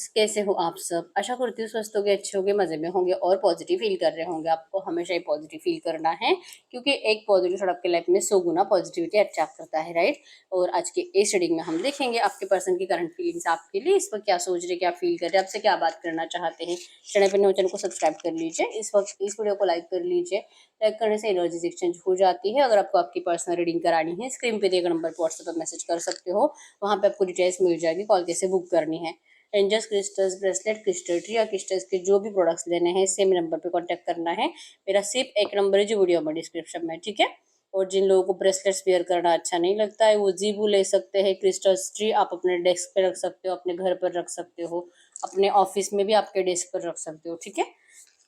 कैसे हो आप सब? आशा करती हूँ स्वस्थ होंगे, अच्छे होंगे, मज़े में होंगे और पॉजिटिव फील कर रहे होंगे। आपको हमेशा ही पॉजिटिव फील करना है क्योंकि एक पॉजिटिव थॉट आपके लाइफ में 100 गुना पॉजिटिविटी अट्रैक्ट करता है, राइट? और आज के इस रीडिंग में हम देखेंगे आपके पर्सन की करंट फीलिंग्स आपके लिए, इस वक्त क्या सोच रहे, क्या फील कर रहे हैं, आपसे क्या बात करना चाहते हैं। चैनल को सब्सक्राइब कर लीजिए, इस वक्त इस वीडियो को लाइक कर लीजिए। लाइक करने से एनर्जीज एक्सचेंज हो जाती है। अगर आपको आपकी पर्सनल रीडिंग करानी है, स्क्रीन पे दिए गए नंबर पर व्हाट्सएप पर मैसेज कर सकते हो, वहाँ पे आपको डिटेल्स मिल जाएगी, कॉल कैसे बुक करनी है। Angels crystals, bracelet, crystal tree या क्रिस्टल्स के जो भी प्रोडक्ट्स लेने हैं सेम नंबर पे कांटेक्ट करना है। मेरा सिर्फ एक नंबर है जो वीडियो में डिस्क्रिप्शन में, ठीक है। और जिन लोगों को ब्रेसलेट्स वेयर करना अच्छा नहीं लगता है वो जीबू ले सकते हैं। क्रिस्टल्स ट्री आप अपने डेस्क पे रख सकते हो, अपने घर पर रख सकते हो, अपने ऑफिस में भी आपके डेस्क पर रख सकते हो, ठीक है।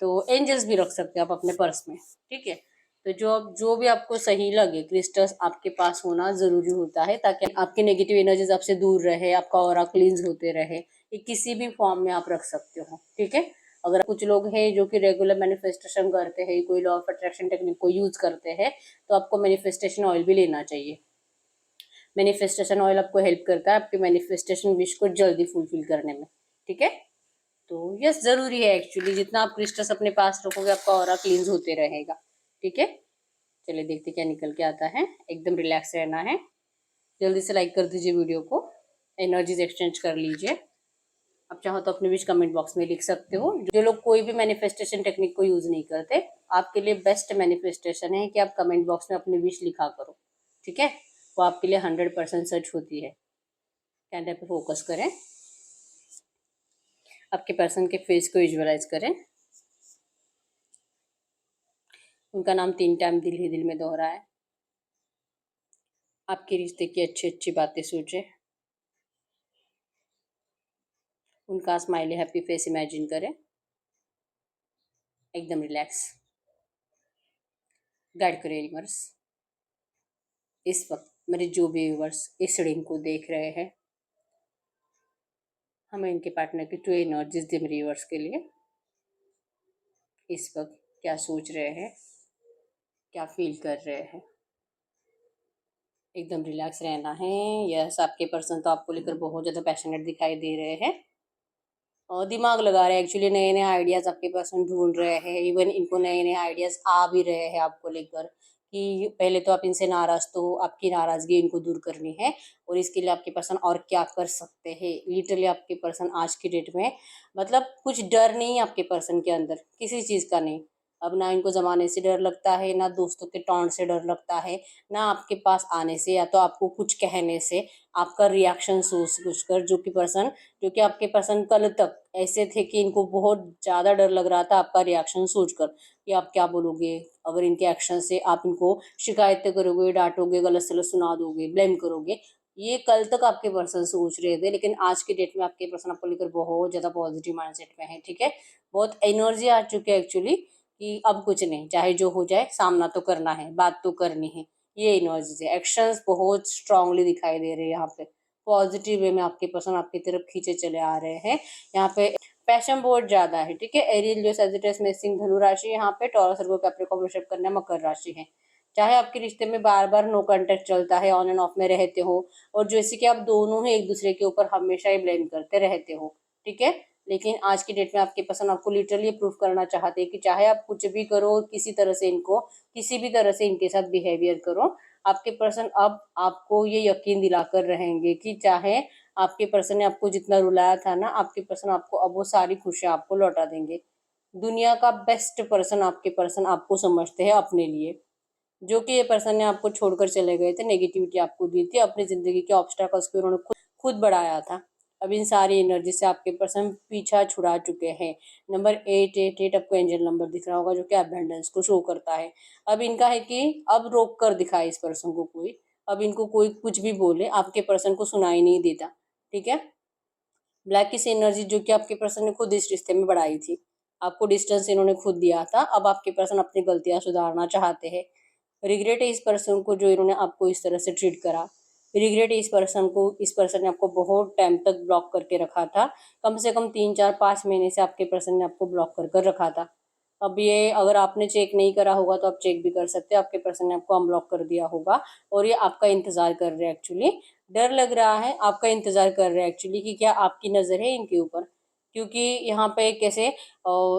तो एंजल्स भी रख सकते हो आप अपने पर्स में, ठीक है। तो जो भी आपको सही लगे, क्रिस्टल्स आपके पास होना जरूरी होता है ताकि आपकी नेगेटिव एनर्जीज आपसे दूर रहे, आपका ऑरा क्लींस होते रहे। ये किसी भी फॉर्म में आप रख सकते हो, ठीक है। अगर कुछ लोग हैं जो कि रेगुलर मैनिफेस्टेशन करते हैं, कोई लॉ ऑफ अट्रैक्शन टेक्निक को यूज करते हैं, तो आपको मैनिफेस्टेशन ऑयल भी लेना चाहिए। मैनिफेस्टेशन ऑयल आपको हेल्प करता है आपके मैनिफेस्टेशन विश को जल्दी फुलफिल करने में, ठीक है। तो यस, जरूरी है एक्चुअली, जितना आप क्रिस्टल्स अपने पास रखोगे आपका ऑरा क्लींस होते रहेगा, ठीक है। चलिए देखते क्या निकल के आता है। एकदम रिलैक्स रहना है। जल्दी से लाइक कर दीजिए वीडियो को, एनर्जीज एक्सचेंज कर लीजिए। आप चाहो तो अपने विश कमेंट बॉक्स में लिख सकते हो। जो लोग कोई भी मैनिफेस्टेशन टेक्निक को यूज नहीं करते, आपके लिए बेस्ट मैनिफेस्टेशन है कि आप कमेंट बॉक्स में अपनी विश लिखा करो, ठीक है। वो आपके लिए 100% सच होती है। कैमरे पे फोकस करें, आपके पर्सन के फेस को विजुअलाइज करें। उनका नाम 3 टाइम दिल ही दिल में दोहराए। आपके रिश्ते की अच्छी अच्छी बातें सोचे। उनका स्माइली हैप्पी फेस इमेजिन करें। एकदम रिलैक्स। गाइड करें यूनिवर्स। इस वक्त मेरे जो भी व्यूवर्स इस रीडिंग को देख रहे हैं, हमें इनके पार्टनर की 2 एनर्जीज दे मेरे व्यूवर्स के लिए। इस वक्त क्या सोच रहे हैं, क्या फील कर रहे हैं। एकदम रिलैक्स रहना है। यस, आपके पर्सन तो आपको लेकर बहुत ज़्यादा पैशनेट दिखाई दे रहे हैं और दिमाग लगा रहे हैं। एक्चुअली नए नए आइडियाज़ आपके पर्सन ढूंढ रहे हैं। इवन इनको नए नए आइडियाज़ आ भी रहे हैं आपको लेकर कि पहले तो आप इनसे नाराज़, तो आपकी नाराज़गी इनको दूर करनी है और इसके लिए आपके पर्सन और क्या कर सकते हैं। लिटरली आपके पर्सन आज की डेट में मतलब कुछ डर नहीं है आपके पर्सन के अंदर, किसी चीज़ का नहीं। अब ना इनको ज़माने से डर लगता है, ना दोस्तों के टॉन्ट से डर लगता है, ना आपके पास आने से या तो आपको कुछ कहने से। आपका रिएक्शन सोच सोच कर जो कि आपके पर्सन कल तक ऐसे थे कि इनको बहुत ज़्यादा डर लग रहा था आपका रिएक्शन सोचकर कि आप क्या बोलोगे। अगर इनके एक्शन से आप इनको शिकायतें करोगे, डांटोगे, गलत सलत सुना दोगे, ब्लेम करोगे, ये कल तक आपके पर्सन सोच रहे थे। लेकिन आज के डेट में आपके पर्सन आपको लेकर बहुत ज़्यादा पॉजिटिव माइंडसेट में है, ठीक है। बहुत एनर्जी आ चुकी है एक्चुअली कि अब कुछ नहीं, चाहे जो हो जाए सामना तो करना है, बात तो करनी है। ये एनर्जी है। एक्शंस बहुत स्ट्रांगली दिखाई दे रहे हैं यहाँ पे। पॉजिटिव वे में आपके पर्सन आपकी तरफ खींचे चले आ रहे हैं। यहाँ पे पैशन बहुत ज्यादा है, ठीक है। एरियल, लियो, सजिटेरियस, मेषिंग, धनु राशि यहाँ पे, टॉरस, वर्गो, कैप्रिकॉर्न, वृषभ, कन्या, मकर राशि है। चाहे आपके रिश्ते में बार बार नो कांटेक्ट चलता है, ऑन एंड ऑफ में रहते हो और जैसे कि आप दोनों ही एक दूसरे के ऊपर हमेशा ही ब्लेम करते रहते हो, ठीक है। लेकिन आज की डेट में आपके पर्सन आपको लिटरली प्रूफ करना चाहते हैं कि चाहे आप कुछ भी करो, किसी तरह से इनको किसी भी तरह से इनके साथ बिहेवियर करो, आपके पर्सन अब आपको ये यकीन दिलाकर रहेंगे कि चाहे आपके पर्सन ने आपको जितना रुलाया था ना, आपके पर्सन आपको अब वो सारी खुशियां आपको लौटा देंगे। दुनिया का बेस्ट पर्सन आपके पर्सन आपको समझते हैं अपने लिए। जो कि ये पर्सन ने आपको छोड़कर चले गए थे, नेगेटिविटी आपको दी थी, अपनी जिंदगी के ऑब्स्टैकल्स को उन्होंने खुद बढ़ाया था। अब इन सारी एनर्जी से आपके पर्सन पीछा छुड़ा चुके हैं। नंबर 888 आपको एंजल नंबर दिख रहा होगा जो कि अबंडेंस को शो करता है। अब इनका है कि अब रोक कर दिखाए इस पर्सन को कोई, अब इनको कोई कुछ भी बोले आपके पर्सन को सुनाई नहीं देता, ठीक है। ब्लैक किस एनर्जी जो कि आपके पर्सन ने खुद इस रिश्ते में बढ़ाई थी, आपको डिस्टेंस इन्होंने खुद दिया था। अब आपके पर्सन अपनी गलतियां सुधारना चाहते हैं। रिग्रेट है इस पर्सन को जो इन्होंने आपको इस तरह से ट्रीट करा। रिग्रेट है इस पर्सन को, इस पर्सन ने आपको बहुत टाइम तक ब्लॉक करके रखा था। कम से कम 3 4 5 महीने से आपके पर्सन ने आपको ब्लॉक कर कर रखा था। अब ये अगर आपने चेक नहीं करा होगा तो आप चेक भी कर सकते हो। आपके पर्सन ने आपको अनब्लॉक कर दिया होगा और ये आपका इंतजार कर रहे हैं एक्चुअली। डर लग रहा है, आपका इंतजार कर रहे हैं एक्चुअली कि क्या आपकी नजर है इनके ऊपर, क्योंकि यहाँ पे कैसे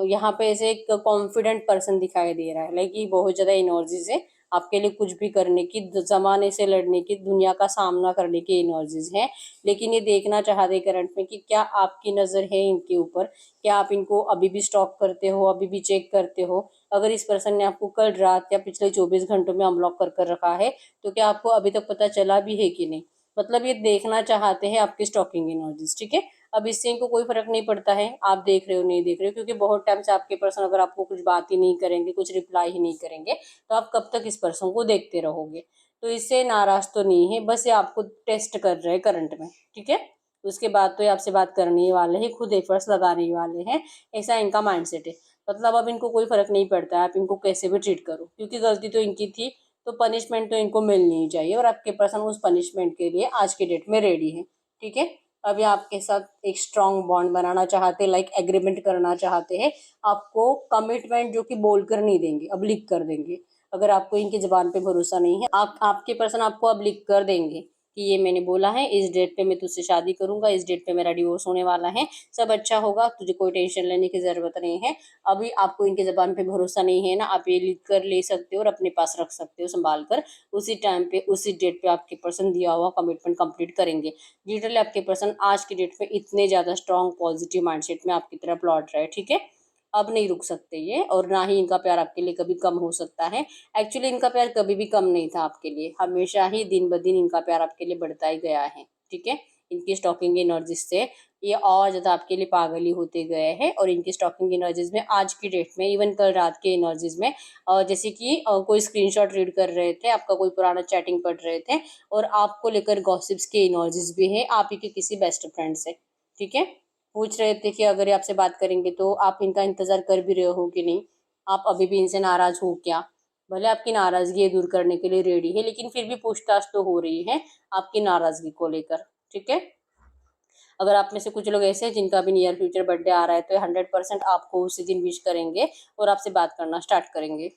यहाँ पे ऐसे एक कॉन्फिडेंट पर्सन दिखाई दे रहा है, लाइक ये बहुत ज़्यादा एनर्जीज है आपके लिए, कुछ भी करने की, ज़माने से लड़ने की, दुनिया का सामना करने की एनर्जीज है। लेकिन ये देखना चाहते करंट में कि क्या आपकी नज़र है इनके ऊपर, क्या आप इनको अभी भी स्टॉक करते हो, अभी भी चेक करते हो। अगर इस पर्सन ने आपको कल रात या पिछले 24 घंटों में अनब्लॉक कर कर रखा है तो क्या आपको अभी तक पता चला भी है कि नहीं। मतलब ये देखना चाहते हैं आपकी स्टॉकिंग एनर्जीज, ठीक है। अब इससे इनको कोई फर्क नहीं पड़ता है आप देख रहे हो नहीं देख रहे हो, क्योंकि बहुत टाइम से आपके पर्सन अगर आपको कुछ बात ही नहीं करेंगे, कुछ रिप्लाई ही नहीं करेंगे, तो आप कब तक इस पर्सन को देखते रहोगे। तो इससे नाराज तो नहीं है, बस ये आपको टेस्ट कर रहे हैं करंट में, ठीक है। उसके बाद तो ये आपसे बात करने ही वाले हैं, खुद एफर्ट्स लगाने ही वाले हैं, ऐसा इनका माइंडसेट है। मतलब अब इनको कोई फर्क नहीं पड़ता है आप इनको कैसे भी ट्रीट करो, क्योंकि गलती तो इनकी थी, तो पनिशमेंट तो इनको मिलनी ही चाहिए, और आपके पर्सन उस पनिशमेंट के लिए आज के डेट में रेडी है, ठीक है। अभी आपके साथ एक स्ट्रांग बॉन्ड बनाना चाहते हैं, लाइक एग्रीमेंट करना चाहते हैं, आपको कमिटमेंट जो कि बोलकर नहीं देंगे, अब लिख कर देंगे। अगर आपको इनकी जबान पे भरोसा नहीं है, आप आपके पर्सन आपको अब लिख कर देंगे कि ये मैंने बोला है, इस डेट पे मैं तुझसे शादी करूंगा, इस डेट पे मेरा डिवोर्स होने वाला है, सब अच्छा होगा, तुझे कोई टेंशन लेने की जरूरत नहीं है। अभी आपको इनके जबान पे भरोसा नहीं है ना, आप ये लिख कर ले सकते हो और अपने पास रख सकते हो संभाल कर। उसी टाइम पे उसी डेट पे आपके पर्सन दिया हुआ कमिटमेंट कंप्लीट करेंगे। लिटरली आपके पर्सन आज की डेट में इतने ज्यादा स्ट्रॉन्ग पॉजिटिव माइंडसेट में आपकी तरफ लौट रहे हैं, ठीक है। अब नहीं रुक सकते ये, और ना ही इनका प्यार आपके लिए कभी कम हो सकता है। एक्चुअली इनका प्यार कभी भी कम नहीं था आपके लिए, हमेशा ही दिन ब दिन इनका प्यार आपके लिए बढ़ता ही गया है, ठीक है। इनकी स्टॉकिंग एनर्जीज से ये और ज़्यादा आपके लिए पागल ही होते गए हैं, और इनकी स्टॉकिंग एनर्जीज में आज की डेट में, इवन कल रात के एनर्जीज में, जैसे कि कोई स्क्रीनशॉट रीड कर रहे थे, आपका कोई पुराना चैटिंग पढ़ रहे थे, और आपको लेकर गॉसिप्स के एनर्जीज भी है आप ही के किसी बेस्ट फ्रेंड से, ठीक है। पूछ रहे थे कि अगर ये आपसे बात करेंगे तो आप इनका इंतजार कर भी रहे हो कि नहीं, आप अभी भी इनसे नाराज हो क्या। भले आपकी नाराजगी दूर करने के लिए रेडी है, लेकिन फिर भी पूछताछ तो हो रही है आपकी नाराजगी को लेकर, ठीक है। अगर आप में से कुछ लोग ऐसे हैं जिनका भी नियर फ्यूचर बर्थडे आ रहा है, तो 100% आपको उसी दिन विश करेंगे और आपसे बात करना स्टार्ट करेंगे।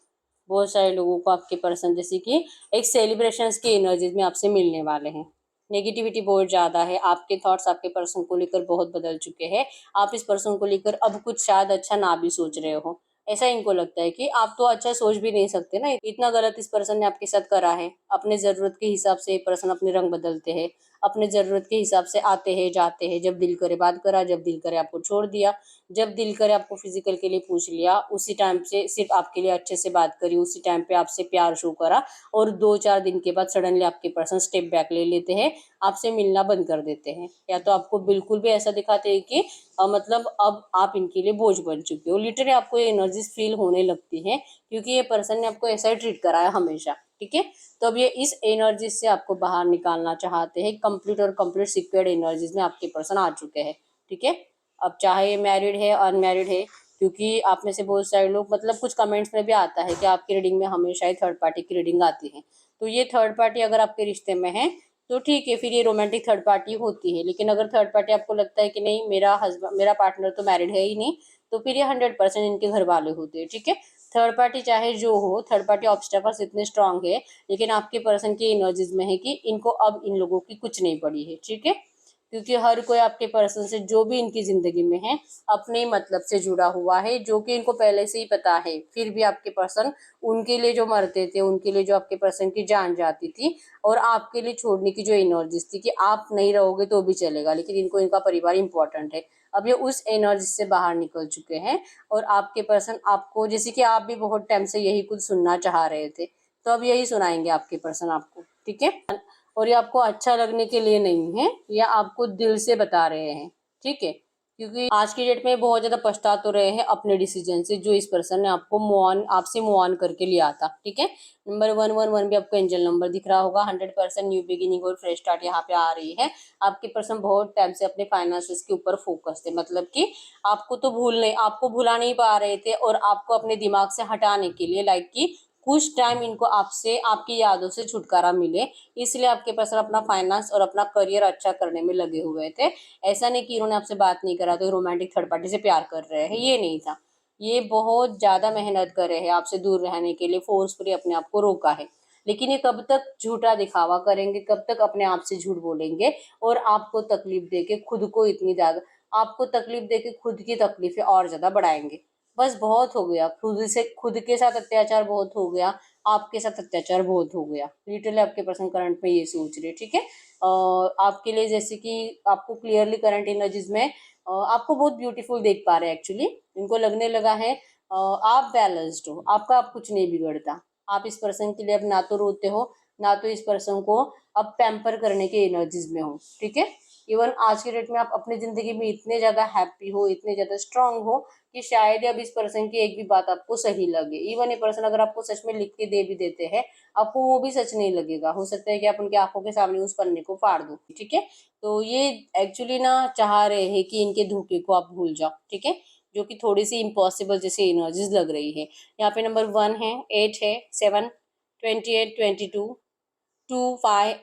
बहुत सारे लोगों को आपके पर्सन जैसे कि एक सेलिब्रेशंस की एनर्जीज में आपसे मिलने वाले हैं। नेगेटिविटी बहुत ज़्यादा है, आपके थॉट्स आपके पर्सन को लेकर बहुत बदल चुके हैं। आप इस पर्सन को लेकर अब कुछ शायद अच्छा ना भी सोच रहे हो, ऐसा इनको लगता है कि आप तो अच्छा सोच भी नहीं सकते ना, इतना गलत इस पर्सन ने आपके साथ करा है। अपने ज़रूरत के हिसाब से पर्सन अपने रंग बदलते हैं, अपने ज़रूरत के हिसाब से आते हैं जाते हैं, जब दिल करे बात करा, जब दिल करे आपको छोड़ दिया, जब दिल करे आपको फिजिकल के लिए पूछ लिया, उसी टाइम से सिर्फ आपके लिए अच्छे से बात करी, उसी टाइम पे आपसे प्यार शो करा, और 2-4 दिन के बाद सडनली आपके पर्सन स्टेप बैक ले लेते हैं, आपसे मिलना बंद कर देते हैं, या तो आपको बिल्कुल भी ऐसा दिखाते हैं कि मतलब अब आप इनके लिए बोझ बन चुके हो। लिटरली आपको ये एनर्जीज फील होने लगती है, क्योंकि ये पर्सन ने आपको ऐसा ही ट्रीट करा है हमेशा, ठीक है। तो अब ये इस एनर्जी से आपको बाहर निकालना चाहते हैं, कंप्लीट और कंप्लीट सिक्योर्ड एनर्जीज में आपके पर्सन आ चुके हैं, ठीक है। अब चाहे ये मैरिड है अनमैरिड है, क्योंकि आप में से बहुत सारे लोग, मतलब कुछ कमेंट्स में भी आता है कि आपकी रीडिंग में हमेशा ही थर्ड पार्टी की रीडिंग आती है, तो ये थर्ड पार्टी अगर आपके रिश्ते में है तो ठीक है, फिर ये रोमांटिक थर्ड पार्टी होती है। लेकिन अगर थर्ड पार्टी आपको लगता है कि नहीं मेरा हस्बैंड मेरा पार्टनर तो मैरिड है ही नहीं, तो फिर ये 100% इनके घर वाले होते हैं, ठीक है। थर्ड पार्टी चाहे जो हो, थर्ड पार्टी ऑब्स्टेकल्स इतने स्ट्रांग है, लेकिन आपके पर्सन की एनर्जीज में है कि इनको अब इन लोगों की कुछ नहीं पड़ी है, ठीक है। क्योंकि हर कोई आपके पर्सन से जो भी इनकी जिंदगी में है अपने मतलब से जुड़ा हुआ है, जो कि इनको पहले से ही पता है, फिर भी आपके पर्सन उनके लिए जो मरते थे, उनके लिए जो आपके पर्सन की जान जाती थी, और आपके लिए छोड़ने की जो एनर्जीज थी कि आप नहीं रहोगे तो भी चलेगा, लेकिन इनको इनका परिवार इंपॉर्टेंट है। अब ये उस एनर्जी से बाहर निकल चुके हैं, और आपके पर्सन आपको, जैसे कि आप भी बहुत टाइम से यही कुछ सुनना चाह रहे थे, तो अब यही सुनाएंगे आपके पर्सन आपको, ठीक है। और ये आपको अच्छा लगने के लिए नहीं है, ये आपको दिल से बता रहे हैं, ठीक है। क्योंकि आज की डेट में बहुत ज्यादा पछता तो रहे हैं अपने डिसीजन से, जो इस पर्सन ने आपको आपसे मूव ऑन करके लिया था, ठीक है। नंबर 111 भी आपको एंजल नंबर दिख रहा होगा, 100% न्यू बिगिनिंग और फ्रेश स्टार्ट यहाँ पे आ रही है। आपके पर्सन बहुत टाइम से अपने फाइनेंसेस के ऊपर फोकस थे, मतलब कि आपको भुला नहीं पा रहे थे, और आपको अपने दिमाग से हटाने के लिए, लाइक कि कुछ टाइम इनको आपसे आपकी यादों से छुटकारा मिले, इसलिए आपके पर्सन अपना फाइनेंस और अपना करियर अच्छा करने में लगे हुए थे। ऐसा नहीं कि इन्होंने आपसे बात नहीं करा तो रोमांटिक थर्ड पार्टी से प्यार कर रहे हैं, ये नहीं था। ये बहुत ज्यादा मेहनत कर रहे हैं आपसे दूर रहने के लिए, फोर्सफुली अपने आप को रोका है। लेकिन ये कब तक झूठा दिखावा करेंगे, कब तक अपने आप से झूठ बोलेंगे, और आपको तकलीफ देके खुद को इतनी ज्यादा आपको तकलीफ देके खुद की तकलीफें और ज्यादा बढ़ाएंगे। बस बहुत हो गया, खुद के साथ अत्याचार बहुत हो गया, आपके साथ अत्याचार बहुत हो गया। लिटरली आपके पर्सन करंट में ये सोच रहे, ठीक है। आपके लिए जैसे कि आपको क्लियरली करंट एनर्जीज में आपको बहुत ब्यूटीफुल देख पा रहे हैं एक्चुअली। इनको लगने लगा है आप बैलेंस्ड हो, आपका अब कुछ नहीं बिगड़ता। आप इस पर्सन के लिए अब ना तो रोते हो, ना तो इस पर्सन को अब पैम्पर करने के एनर्जीज में हो, ठीक है। इवन आज के डेट में आप अपनी जिंदगी में इतने ज्यादा हैप्पी हो, इतने ज्यादा स्ट्रांग हो कि शायद अब इस पर्सन की एक भी बात आपको सही लगे। इवन ये पर्सन अगर आपको सच में लिख के दे भी देते हैं, आपको वो भी सच नहीं लगेगा। हो सकता है कि आप उनकी आंखों के सामने उस पन्ने को फाड़ दो, ठीक है। तो ये एक्चुअली ना चाह रहे हैं कि इनके धोखे को आप भूल जाओ, ठीक है, जो कि थोड़ी सी इम्पॉसिबल जैसे एनर्जीज लग रही है। यहाँ पे नंबर 1 है, 8 है, 7, 28, 22, 2, 5,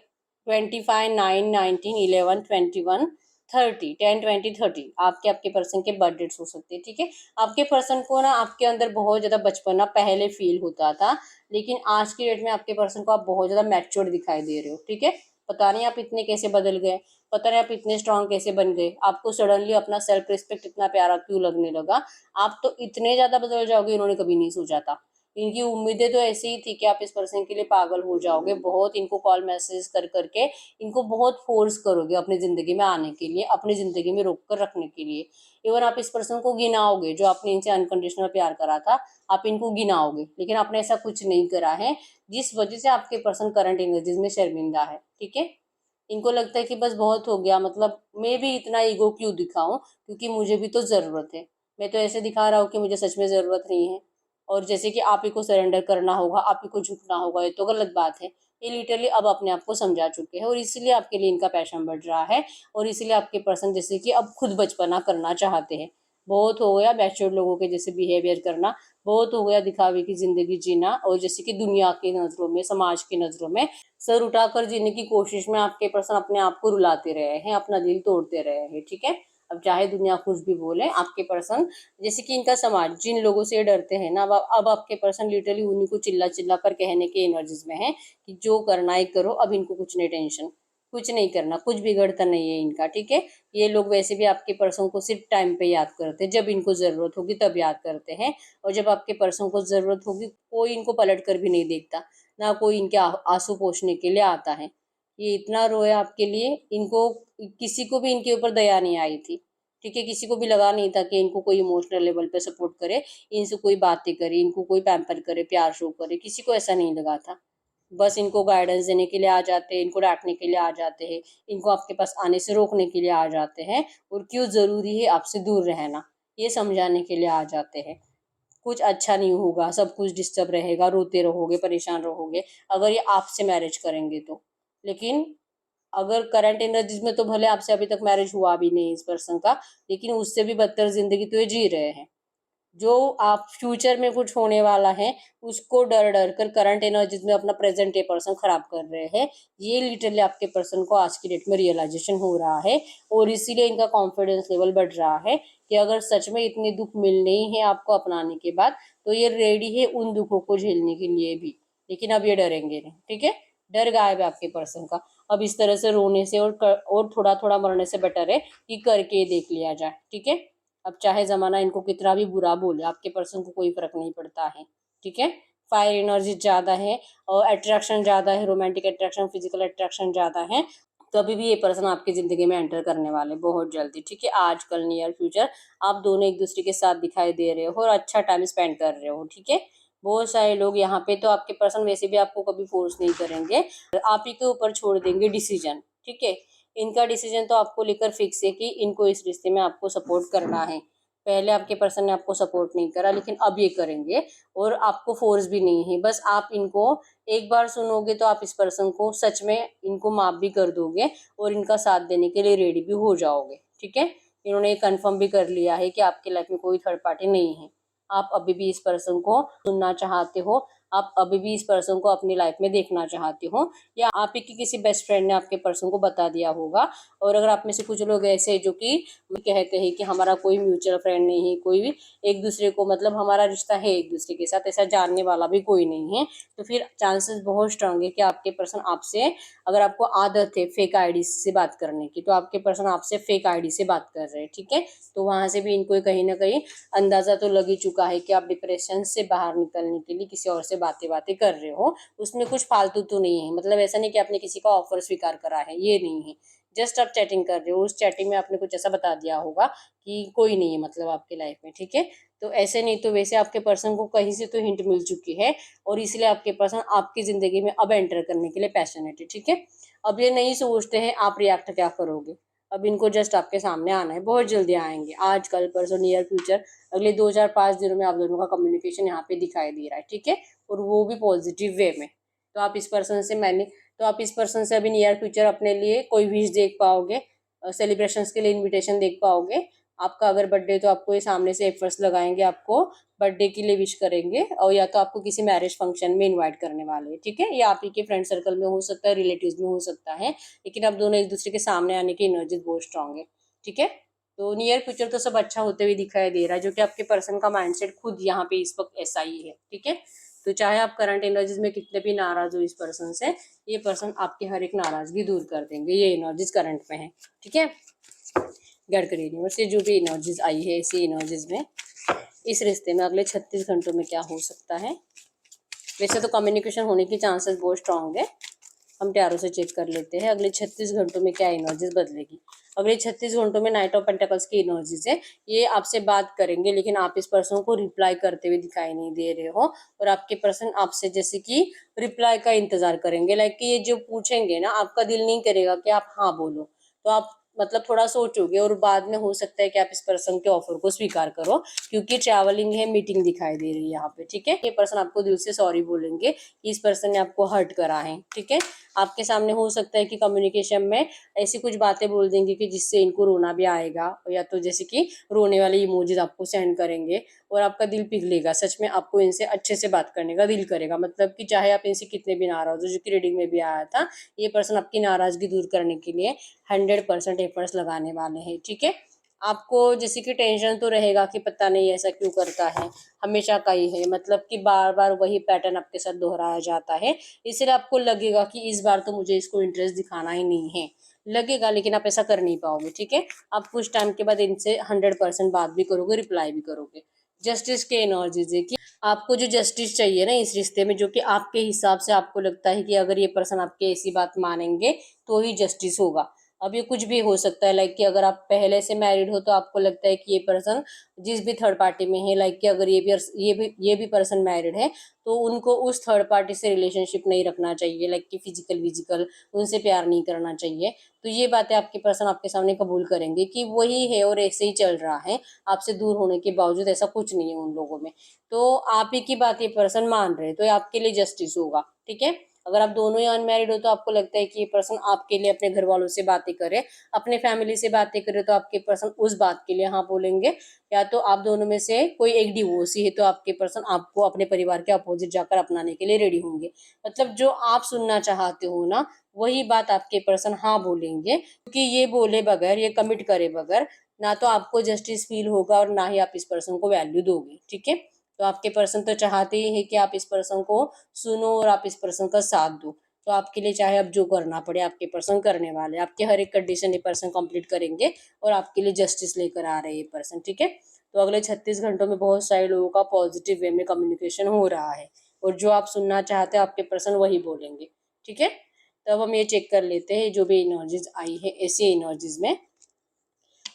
25, 9, 19, 11, 21, 30, 10, 20, 30 आपके पर्सन के बर्थ डेट्स हो सकते हैं, ठीक है। आपके पर्सन को ना आपके अंदर बहुत ज्यादा बचपना पहले फील होता था, लेकिन आज की डेट में आपके पर्सन को आप बहुत ज्यादा मैच्योर दिखाई दे रहे हो, ठीक है। पता नहीं आप इतने कैसे बदल गए, पता नहीं आप इतने स्ट्रांग कैसे बन गए, आपको सडनली अपना सेल्फ रिस्पेक्ट इतना प्यारा क्यों लगने लगा। आप तो इतने ज्यादा बदल जाओगे, इन्होंने कभी नहीं सोचा था। इनकी उम्मीदें तो ऐसी ही थी कि आप इस पर्सन के लिए पागल हो जाओगे। बहुत इनको कॉल मैसेज कर करके इनको बहुत फोर्स करोगे अपनी जिंदगी में आने के लिए, अपनी जिंदगी में रोक कर रखने के लिए। इवन आप इस पर्सन को गिनाओगे, जो आपने इनसे अनकंडीशनल प्यार करा था, आप इनको गिनाओगे, लेकिन आपने ऐसा कुछ नहीं करा है, जिस वजह से आपके पर्सन करंट एनर्जीज में शर्मिंदा है, ठीक है। इनको लगता है कि बस बहुत हो गया, मतलब मैं भी इतना ईगो क्यों दिखाऊं, क्योंकि मुझे भी तो जरूरत है। मैं तो ऐसे दिखा रहा हूँ कि मुझे सच में जरूरत नहीं है, और जैसे कि आप ही को सरेंडर करना होगा, आप ही को झुकना होगा, ये तो गलत बात है। ये लिटरली अब अपने आप को समझा चुके हैं, और इसीलिए आपके लिए इनका पैशन बढ़ रहा है, और इसीलिए आपके पर्सन जैसे कि अब खुद बचपना करना चाहते हैं। बहुत हो गया मैच्योर लोगों के जैसे बिहेवियर करना, बहुत हो गया दिखावे की जिंदगी जीना, और जैसे कि दुनिया की नजरों में, समाज की नजरों में सर उठाकर जीने की कोशिश में आपके पर्सन अपने आप को रुलाते रहे हैं, अपना दिल तोड़ते रहे हैं, ठीक है। अब चाहे दुनिया कुछ भी बोले, आपके पर्सन जैसे कि इनका समाज जिन लोगों से डरते हैं ना, अब आपके पर्सन लिटरली उन्हीं को चिल्ला चिल्ला कर कहने के एनर्जीज में है कि जो करना है करो, अब इनको कुछ नहीं टेंशन, कुछ नहीं करना, कुछ बिगड़ता नहीं है इनका, ठीक है। ये लोग वैसे भी आपके पर्सन को सिर्फ टाइम पे याद करते हैं, जब इनको जरूरत होगी तब याद करते हैं, और जब आपके पर्सन को जरूरत होगी कोई इनको पलट कर भी नहीं देखता, ना कोई इनके आंसू पोंछने के लिए आता है। ये इतना रोए आपके लिए, इनको किसी को भी इनके ऊपर दया नहीं आई थी, ठीक है। किसी को भी लगा नहीं था कि इनको कोई इमोशनल लेवल पे सपोर्ट करे, इनसे कोई बातें करे, इनको कोई पैम्पर करे, प्यार शो करे, किसी को ऐसा नहीं लगा था। बस इनको गाइडेंस देने के लिए आ जाते हैं, इनको डांटने के लिए आ जाते हैं, इनको आपके पास आने से रोकने के लिए आ जाते हैं, और क्यों जरूरी है आपसे दूर रहना ये समझाने के लिए आ जाते हैं। कुछ अच्छा नहीं होगा, सब कुछ डिस्टर्ब रहेगा, रोते रहोगे, परेशान रहोगे अगर ये आपसे मैरिज करेंगे तो। लेकिन अगर करंट एनर्जीज में तो भले आपसे अभी तक मैरिज हुआ भी नहीं इस पर्सन का, लेकिन उससे भी बदतर जिंदगी तो ये जी रहे हैं। जो आप फ्यूचर में कुछ होने वाला है उसको डर डर कर करंट एनर्जीज में अपना प्रेजेंट ये पर्सन खराब कर रहे हैं। ये लिटरली आपके पर्सन को आज की डेट में रियलाइजेशन हो रहा है, और इसीलिए इनका कॉन्फिडेंस लेवल बढ़ रहा है कि अगर सच में इतने दुख मिलने ही है आपको अपनाने के बाद, तो ये रेडी है उन दुखों को झेलने के लिए भी। लेकिन अब ये डरेंगे नहीं, ठीक है। डर गायब है आपके पर्सन का। अब इस तरह से रोने से और थोड़ा थोड़ा मरने से बेटर है कि करके देख लिया जाए, ठीक है। अब चाहे जमाना इनको कितना भी बुरा बोले, आपके पर्सन को कोई फर्क नहीं पड़ता है, ठीक है। फायर एनर्जी ज्यादा है, और अट्रैक्शन ज्यादा है, रोमांटिक अट्रैक्शन, फिजिकल अट्रैक्शन ज्यादा है। तो अभी भी ये पर्सन आपकी जिंदगी में एंटर करने वाले बहुत जल्दी, ठीक है। आजकल नियर फ्यूचर आप दोनों एक दूसरे के साथ दिखाई दे रहे हो और अच्छा टाइम स्पेंड कर रहे हो, ठीक है। बहुत सारे लोग यहाँ पे तो आपके पर्सन वैसे भी आपको कभी फोर्स नहीं करेंगे, आप ही के ऊपर छोड़ देंगे डिसीजन, ठीक है। इनका डिसीजन तो आपको लेकर फिक्स है कि इनको इस रिश्ते में आपको सपोर्ट करना है। पहले आपके पर्सन ने आपको सपोर्ट नहीं करा, लेकिन अब ये करेंगे, और आपको फोर्स भी नहीं है। बस आप इनको एक बार सुनोगे तो आप इस पर्सन को सच में इनको माफ भी कर दोगे, और इनका साथ देने के लिए रेडी भी हो जाओगे, ठीक है। इन्होंने ये कंफर्म भी कर लिया है कि आपकी लाइफ में कोई थर्ड पार्टी नहीं है। आप अभी भी इस पर्सन को सुनना चाहते हो, आप अभी भी इस पर्सन को अपनी लाइफ में देखना चाहते हो, या आप ही की किसी बेस्ट फ्रेंड ने आपके पर्सन को बता दिया होगा। और अगर आप में से कुछ लोग ऐसे जो कि कहते हैं कि हमारा कोई म्यूचुअल फ्रेंड नहीं है, कोई भी एक दूसरे को मतलब हमारा रिश्ता है एक दूसरे के साथ, ऐसा जानने वाला भी कोई नहीं है, तो फिर चांसेस बहुत स्ट्रांग है कि आपके पर्सन आपसे, अगर आपको आदत है फेक आईडी से बात करने की, तो आपके पर्सन आपसे फेक आईडी से बात कर रहे हैं, ठीक है। तो वहां से भी इनको कहीं ना कहीं अंदाजा तो लग ही चुका है कि आप डिप्रेशन से बाहर निकलने के लिए किसी और से बातें बातें कर रहे हो। उसमें कुछ फालतू तो नहीं है, मतलब ऐसा नहीं कि आपने किसी का ऑफर स्वीकार करा है, ये नहीं है। जस्ट आप चैटिंग कर रहे हो, उस चैटिंग में आपने कुछ ऐसा बता दिया होगा कि कोई नहीं है मतलब आपके लाइफ में, ठीक है। तो ऐसे नहीं तो वैसे आपके पर्सन को कहीं से तो हिंट मिल चुकी है, और इसलिए आपके पर्सन आपकी जिंदगी में अब एंटर करने के लिए पैशनेट है, ठीक है। अब ये नहीं सोचते हैं आप रिएक्ट क्या करोगे, अब इनको जस्ट आपके सामने आना है, बहुत जल्दी आएंगे, आज कल परसों नियर फ्यूचर, अगले 2 4 5 दिनों में आप दोनों का कम्युनिकेशन यहाँ पे दिखाई दे रहा है, ठीक है। और वो भी पॉजिटिव वे में। तो आप इस पर्सन से अभी नियर फ्यूचर अपने लिए कोई विश देख पाओगे, सेलिब्रेशंस के लिए इनविटेशन देख पाओगे। आपका अगर बर्थडे तो आपको ये सामने से एफर्ट्स लगाएंगे, आपको बर्थडे के लिए विश करेंगे, और या तो आपको किसी मैरिज फंक्शन में इनवाइट करने वाले हैं, ठीक है। या आप ही के फ्रेंड सर्कल में हो सकता है, रिलेटिव्स में हो सकता है, लेकिन आप दोनों एक दूसरे के सामने आने की एनर्जी बहुत स्ट्रांग है, ठीक है। तो नियर फ्यूचर तो सब अच्छा होते हुए दिखाई दे रहा है, जो कि आपके पर्सन का माइंडसेट खुद यहाँ पे इस वक्त ऐसा ही है, ठीक है। तो चाहे आप करंट एनर्जीज में कितने भी नाराज हो इस पर्सन से, ये पर्सन आपकी हर एक नाराजगी दूर कर देंगे, ये एनर्जीज करंट में है, ठीक है। गडकरी यूनिवर्स से जो भी एनर्जीज आई है, इसी एनर्जीज में इस रिश्ते में अगले 36 घंटों में क्या हो सकता है। वैसे तो कम्युनिकेशन होने की चांसेस बहुत स्ट्रांग है, हम टैरो से चेक कर लेते हैं अगले 36 घंटों में क्या एनर्जीज बदलेगी। अगले 36 घंटों में नाइट ऑफ पेंटिकल्स की एनर्जीज है, ये आपसे बात करेंगे, लेकिन आप इस पर्सन को रिप्लाई करते हुए दिखाई नहीं दे रहे हो, और आपके पर्सन आपसे जैसे कि रिप्लाई का इंतजार करेंगे, लाइक कि ये जो पूछेंगे ना, आपका दिल नहीं करेगा कि आप हाँ बोलो, तो आप मतलब थोड़ा सोचोगे, और बाद में हो सकता है कि आप इस पर्सन के ऑफर को स्वीकार करो, क्योंकि ट्रैवलिंग है, मीटिंग दिखाई दे रही है यहाँ पे, ठीक है। ये पर्सन आपको दिल से सॉरी बोलेंगे कि इस पर्सन ने आपको हर्ट करा है, ठीक है। आपके सामने हो सकता है कि कम्युनिकेशन में ऐसी कुछ बातें बोल देंगे कि जिससे इनको रोना भी आएगा, या तो जैसे कि रोने वाले इमोजीज आपको सेंड करेंगे, और आपका दिल पिघलेगा, सच में आपको इनसे अच्छे से बात करने का दिल करेगा, मतलब कि चाहे आप इनसे कितने भी नाराज हो, जो कि रीडिंग में भी आया था, ये पर्सन आपकी नाराजगी दूर करने के लिए 100% एफर्ट्स लगाने वाले हैं, ठीक है। आपको जैसे कि टेंशन तो रहेगा कि पता नहीं ऐसा क्यों करता है, हमेशा का ही है, मतलब कि बार बार वही पैटर्न आपके साथ दोहराया जाता है, इसलिए आपको लगेगा कि इस बार तो मुझे इसको इंटरेस्ट दिखाना ही नहीं है, लगेगा, लेकिन आप ऐसा कर नहीं पाओगे, ठीक है। आप कुछ टाइम के बाद इनसे 100% बात भी करोगे, रिप्लाई भी करोगे। जस्टिस के एनर्जीज है कि आपको जो जस्टिस चाहिए ना इस रिश्ते में, जो कि आपके हिसाब से आपको लगता है कि अगर ये पर्सन आपके ऐसी बात मानेंगे तो ही जस्टिस होगा। अब ये कुछ भी हो सकता है, लाइक कि अगर आप पहले से मैरिड हो तो आपको लगता है कि ये पर्सन जिस भी थर्ड पार्टी में है, लाइक कि अगर ये भी पर्सन मैरिड है, तो उनको उस थर्ड पार्टी से रिलेशनशिप नहीं रखना चाहिए, लाइक कि फिजिकल विजिकल उनसे प्यार नहीं करना चाहिए। तो ये बातें आपके पर्सन आपके सामने कबूल करेंगे कि वही है और ऐसे ही चल रहा है, आपसे दूर होने के बावजूद ऐसा कुछ नहीं है उन लोगों में। तो आप ही की बात ये पर्सन मान रहे हैं, तो ये आपके लिए जस्टिस होगा, ठीक है। अगर आप दोनों ही अनमैरिड हो तो आपको लगता है कि ये पर्सन आपके लिए अपने घर वालों से बातें करे, अपने फैमिली से बातें करे, तो आपके पर्सन उस बात के लिए हाँ बोलेंगे। या तो आप दोनों में से कोई एक डिवोर्सी है, तो आपके पर्सन आपको अपने परिवार के अपोजिट जाकर अपनाने के लिए रेडी होंगे। मतलब जो आप सुनना चाहते हो ना, वही बात आपके पर्सन हाँ बोलेंगे, क्योंकि ये बोले बगैर, ये कमिट करे बगैर ना तो आपको जस्टिस फील होगा, और ना ही आप इस पर्सन को वैल्यू दोगे, ठीक है। तो आपके पर्सन तो चाहते ही है कि आप इस पर्सन को सुनो और आप इस पर्सन का साथ दो, तो आपके लिए चाहे अब जो करना पड़े आपके पर्सन करने वाले, आपके हर एक कंडीशन ये पर्सन कंप्लीट करेंगे, और आपके लिए जस्टिस लेकर आ रहे हैं ये पर्सन, ठीक है। तो अगले 36 घंटों में बहुत सारे लोगों का पॉजिटिव वे में कम्युनिकेशन हो रहा है, और जो आप सुनना चाहते हैं आपके पर्सन वही बोलेंगे, ठीक है। तब हम ये चेक कर लेते हैं जो भी एनर्जीज आई है, ऐसी एनर्जीज में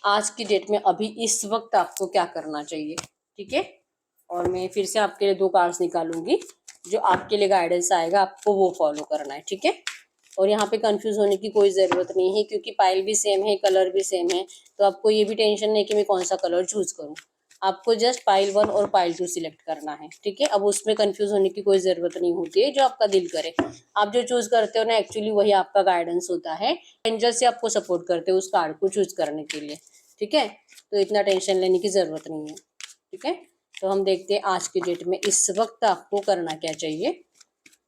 आज की डेट में अभी इस वक्त आपको क्या करना चाहिए, ठीक है। और मैं फिर से आपके लिए 2 कार्ड्स निकालूंगी, जो आपके लिए गाइडेंस आएगा आपको वो फॉलो करना है, ठीक है। और यहाँ पे कंफ्यूज होने की कोई ज़रूरत नहीं है, क्योंकि पाइल भी सेम है, कलर भी सेम है, तो आपको ये भी टेंशन नहीं कि मैं कौन सा कलर चूज करूँ। आपको जस्ट पाइल 1 और पाइल 2 सिलेक्ट करना है, ठीक है। अब उसमें कंफ्यूज होने की कोई ज़रूरत नहीं होती है, जो आपका दिल करे आप जो चूज करते हो ना, एक्चुअली वही आपका गाइडेंस होता है, एंजल से आपको सपोर्ट करते हो उस कार्ड को चूज करने के लिए, ठीक है। तो इतना टेंशन लेने की ज़रूरत नहीं है, ठीक है। तो हम देखते हैं आज की डेट में इस वक्त आपको करना क्या चाहिए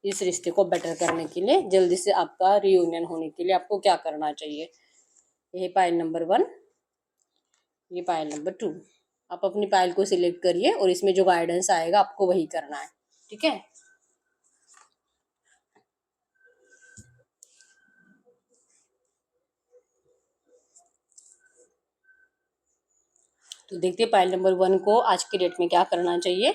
इस रिश्ते को बेटर करने के लिए, जल्दी से आपका रियूनियन होने के लिए आपको क्या करना चाहिए। ये पाइल नंबर 1, ये पाइल नंबर 2। आप अपनी पाइल को सिलेक्ट करिए और इसमें जो गाइडेंस आएगा आपको वही करना है, ठीक है। तो देखते हैं पाइल नंबर 1 को आज की डेट में क्या करना चाहिए।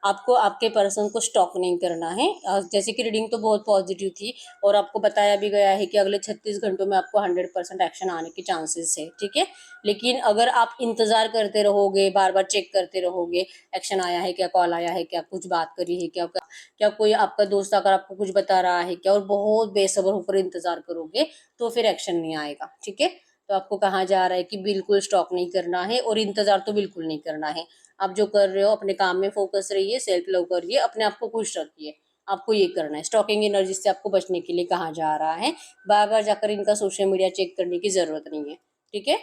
आपको आपके पर्सन को स्टॉक नहीं करना है। जैसे कि रीडिंग तो बहुत पॉजिटिव थी और आपको बताया भी गया है कि अगले 36 घंटों में आपको 100% एक्शन आने के चांसेस है, ठीक है। लेकिन अगर आप इंतजार करते रहोगे, बार बार चेक करते रहोगे, एक्शन आया है क्या, कॉल आया है क्या, कुछ बात करी है क्या, क्या कोई आपका दोस्त अगर आपको कुछ बता रहा है क्या, और बहुत बेसब्र होकर इंतजार करोगे तो फिर एक्शन नहीं आएगा, ठीक है। तो आपको कहा जा रहा है कि बिल्कुल स्टॉक नहीं करना है और इंतजार तो बिल्कुल नहीं करना है। आप जो कर रहे हो अपने काम में फोकस रहिए, सेल्फ लव करिए, अपने आप को खुश रखिए। आपको ये करना है, स्टॉकिंग एनर्जी से आपको बचने के लिए कहा जा रहा है। बार बार जाकर इनका सोशल मीडिया चेक करने की जरूरत नहीं है, ठीक है।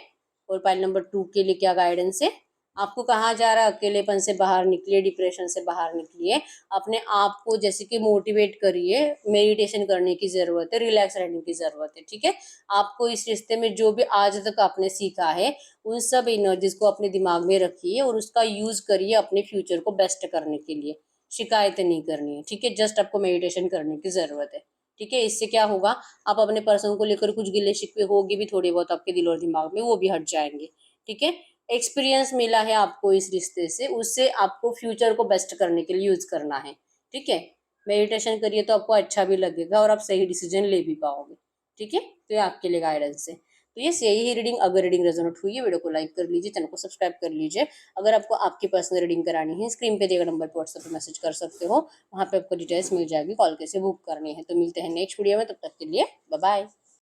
और पाइल नंबर 2 के लिए क्या गाइडेंस है, आपको कहा जा रहा है अकेलेपन से बाहर निकलिए, डिप्रेशन से बाहर निकलिए, अपने आप को जैसे कि मोटिवेट करिए, मेडिटेशन करने की जरूरत है, रिलैक्स रहने की जरूरत है, ठीक है। आपको इस रिश्ते में जो भी आज तक आपने सीखा है उन सब एनर्जीज को अपने दिमाग में रखिए और उसका यूज करिए अपने फ्यूचर को बेस्ट करने के लिए। शिकायतें नहीं करनी है, ठीक है। जस्ट आपको मेडिटेशन करने की जरूरत है, ठीक है। इससे क्या होगा, आप अपने पर्सन को लेकर कुछ गिले शिकवे होगी भी थोड़ी बहुत आपके दिल और दिमाग में, वो भी हट जाएंगे, ठीक है। एक्सपीरियंस मिला है आपको इस रिश्ते से, उससे आपको फ्यूचर को बेस्ट करने के लिए यूज करना है, ठीक है। मेडिटेशन करिए तो आपको अच्छा भी लगेगा और आप सही डिसीजन ले भी पाओगे, ठीक है। तो ये आपके लिए गाइडेंस है। तो ये यही रीडिंग, अगर रीडिंग रेजोनेट हुई है वीडियो को लाइक कर लीजिए, चैनल को सब्सक्राइब कर लीजिए। अगर आपको आपकी पर्सनल रीडिंग करानी है स्क्रीन पे दिए गए नंबर पर व्हाट्सएप पे मैसेज कर सकते हो, वहाँ पे आपको डिटेल्स मिल जाएगी, कॉल कैसे बुक करनी है। तो मिलते हैं नेक्स्ट वीडियो में, तब तक के लिए बाय बाय।